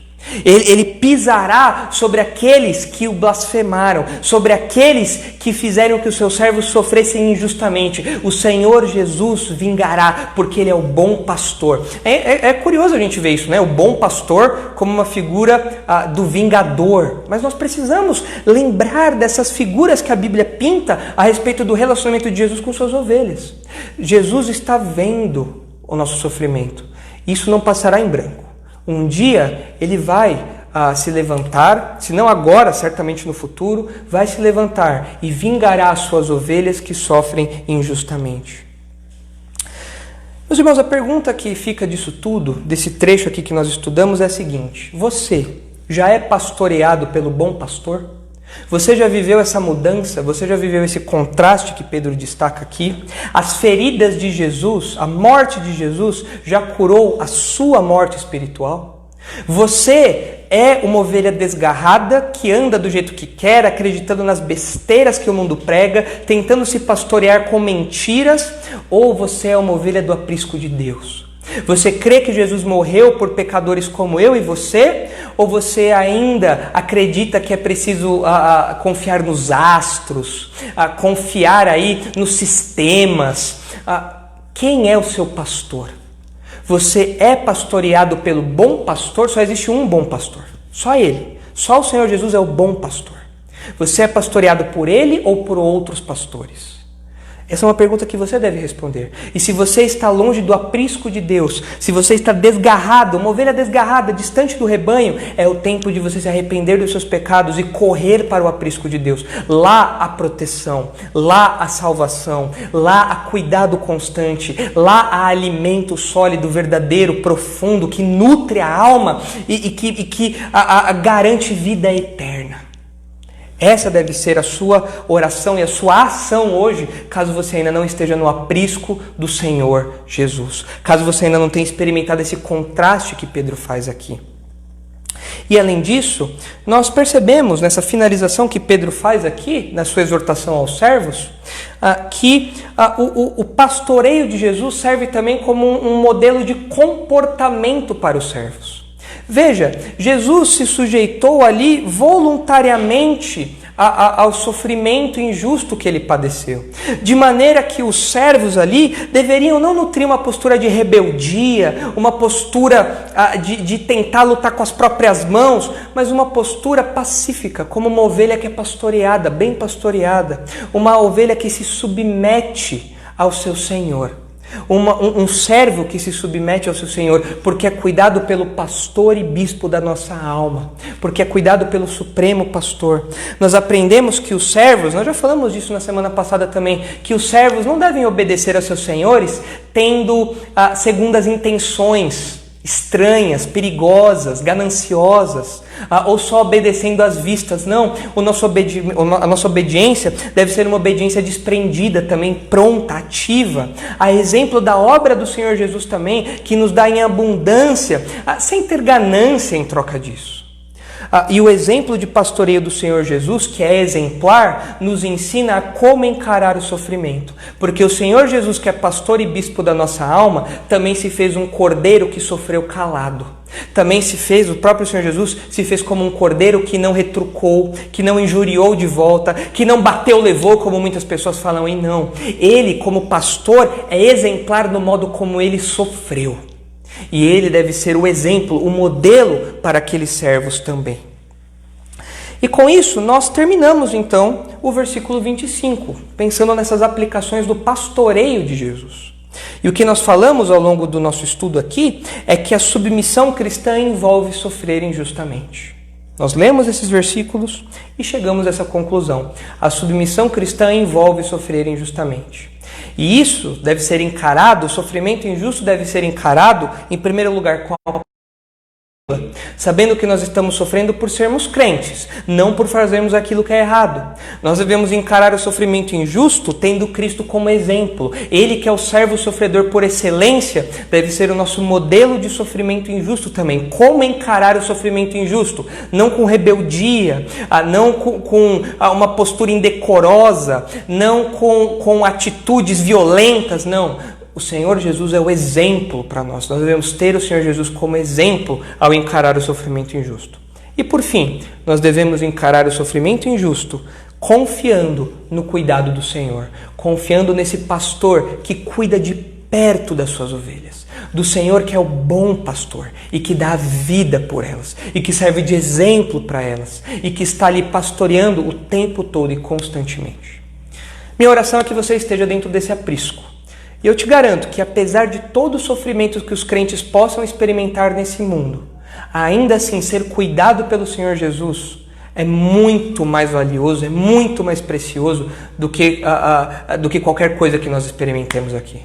Ele pisará sobre aqueles que o blasfemaram, sobre aqueles que fizeram que os seus servos sofressem injustamente. O Senhor Jesus vingará, porque Ele é o bom pastor. É curioso a gente ver isso, né? O bom pastor como uma figura do vingador. Mas nós precisamos lembrar dessas figuras que a Bíblia pinta a respeito do relacionamento de Jesus com suas ovelhas. Jesus está vendo o nosso sofrimento. Isso não passará em branco. Um dia ele vai se levantar, se não agora, certamente no futuro, vai se levantar e vingará as suas ovelhas que sofrem injustamente. Meus irmãos, a pergunta que fica disso tudo, desse trecho aqui que nós estudamos, é a seguinte: você já é pastoreado pelo bom pastor? Você já viveu essa mudança? Você já viveu esse contraste que Pedro destaca aqui? As feridas de Jesus, a morte de Jesus, já curou a sua morte espiritual? Você é uma ovelha desgarrada que anda do jeito que quer, acreditando nas besteiras que o mundo prega, tentando se pastorear com mentiras? Ou você é uma ovelha do aprisco de Deus? Você crê que Jesus morreu por pecadores como eu e você? Ou você ainda acredita que é preciso confiar nos astros, confiar aí nos sistemas? Quem é o seu pastor? Você é pastoreado pelo bom pastor? Só existe um bom pastor, só ele. Só o Senhor Jesus é o bom pastor. Você é pastoreado por ele ou por outros pastores? Essa é uma pergunta que você deve responder. E se você está longe do aprisco de Deus, se você está desgarrado, uma ovelha desgarrada, distante do rebanho, é o tempo de você se arrepender dos seus pecados e correr para o aprisco de Deus. Lá há proteção, lá há salvação, lá há cuidado constante, lá há alimento sólido, verdadeiro, profundo, que nutre a alma e que garante vida eterna. Essa deve ser a sua oração e a sua ação hoje, caso você ainda não esteja no aprisco do Senhor Jesus. Caso você ainda não tenha experimentado esse contraste que Pedro faz aqui. E além disso, nós percebemos nessa finalização que Pedro faz aqui, na sua exortação aos servos, que o pastoreio de Jesus serve também como um modelo de comportamento para os servos. Veja, Jesus se sujeitou ali voluntariamente ao sofrimento injusto que ele padeceu. De maneira que os servos ali deveriam não nutrir uma postura de rebeldia, uma postura de tentar lutar com as próprias mãos, mas uma postura pacífica, como uma ovelha que é pastoreada, bem pastoreada, uma ovelha que se submete ao seu Senhor. Um servo que se submete ao seu Senhor, porque é cuidado pelo pastor e bispo da nossa alma, porque é cuidado pelo supremo pastor. Nós aprendemos que os servos, nós já falamos disso na semana passada também, que os servos não devem obedecer aos seus senhores tendo segundas intenções estranhas, perigosas, gananciosas, ou só obedecendo às vistas. Não, a nossa obediência deve ser uma obediência desprendida também, pronta, ativa, a exemplo da obra do Senhor Jesus também, que nos dá em abundância, sem ter ganância em troca disso. E o exemplo de pastoreio do Senhor Jesus, que é exemplar, nos ensina a como encarar o sofrimento. Porque o Senhor Jesus, que é pastor e bispo da nossa alma, também se fez um cordeiro que sofreu calado. Também o próprio Senhor Jesus se fez como um cordeiro que não retrucou, que não injuriou de volta, que não bateu, levou, como muitas pessoas falam, e não. Ele, como pastor, é exemplar no modo como ele sofreu. E ele deve ser o exemplo, o modelo para aqueles servos também. E com isso, nós terminamos então o versículo 25, pensando nessas aplicações do pastoreio de Jesus. E o que nós falamos ao longo do nosso estudo aqui é que a submissão cristã envolve sofrer injustamente. Nós lemos esses versículos e chegamos a essa conclusão. A submissão cristã envolve sofrer injustamente. E isso deve ser encarado, o sofrimento injusto deve ser encarado, em primeiro lugar, com a sabendo que nós estamos sofrendo por sermos crentes, não por fazermos aquilo que é errado. Nós devemos encarar o sofrimento injusto tendo Cristo como exemplo. Ele, que é o servo sofredor por excelência, deve ser o nosso modelo de sofrimento injusto também. Como encarar o sofrimento injusto? Não com rebeldia, não com uma postura indecorosa, não com atitudes violentas, não. O Senhor Jesus é o exemplo para nós. Nós devemos ter o Senhor Jesus como exemplo ao encarar o sofrimento injusto. E por fim, nós devemos encarar o sofrimento injusto confiando no cuidado do Senhor, confiando nesse pastor que cuida de perto das suas ovelhas, do Senhor que é o bom pastor e que dá a vida por elas e que serve de exemplo para elas e que está ali pastoreando o tempo todo e constantemente. Minha oração é que você esteja dentro desse aprisco. E eu te garanto que apesar de todo o sofrimento que os crentes possam experimentar nesse mundo, ainda assim ser cuidado pelo Senhor Jesus é muito mais valioso, é muito mais precioso do que qualquer coisa que nós experimentemos aqui.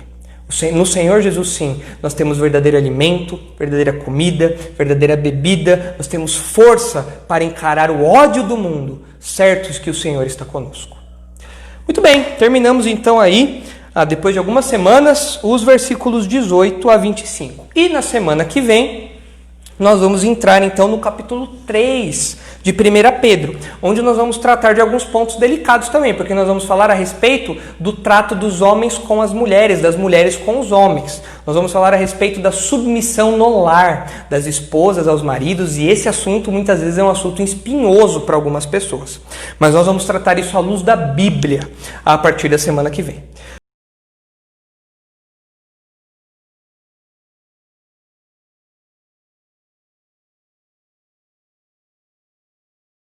No Senhor Jesus, sim, nós temos verdadeiro alimento, verdadeira comida, verdadeira bebida, nós temos força para encarar o ódio do mundo, certos que o Senhor está conosco. Muito bem, terminamos então aí, depois de algumas semanas, os versículos 18 a 25. E na semana que vem, nós vamos entrar então no capítulo 3 de 1 Pedro, onde nós vamos tratar de alguns pontos delicados também, porque nós vamos falar a respeito do trato dos homens com as mulheres, das mulheres com os homens. Nós vamos falar a respeito da submissão no lar, das esposas aos maridos, e esse assunto muitas vezes é um assunto espinhoso para algumas pessoas. Mas nós vamos tratar isso à luz da Bíblia a partir da semana que vem.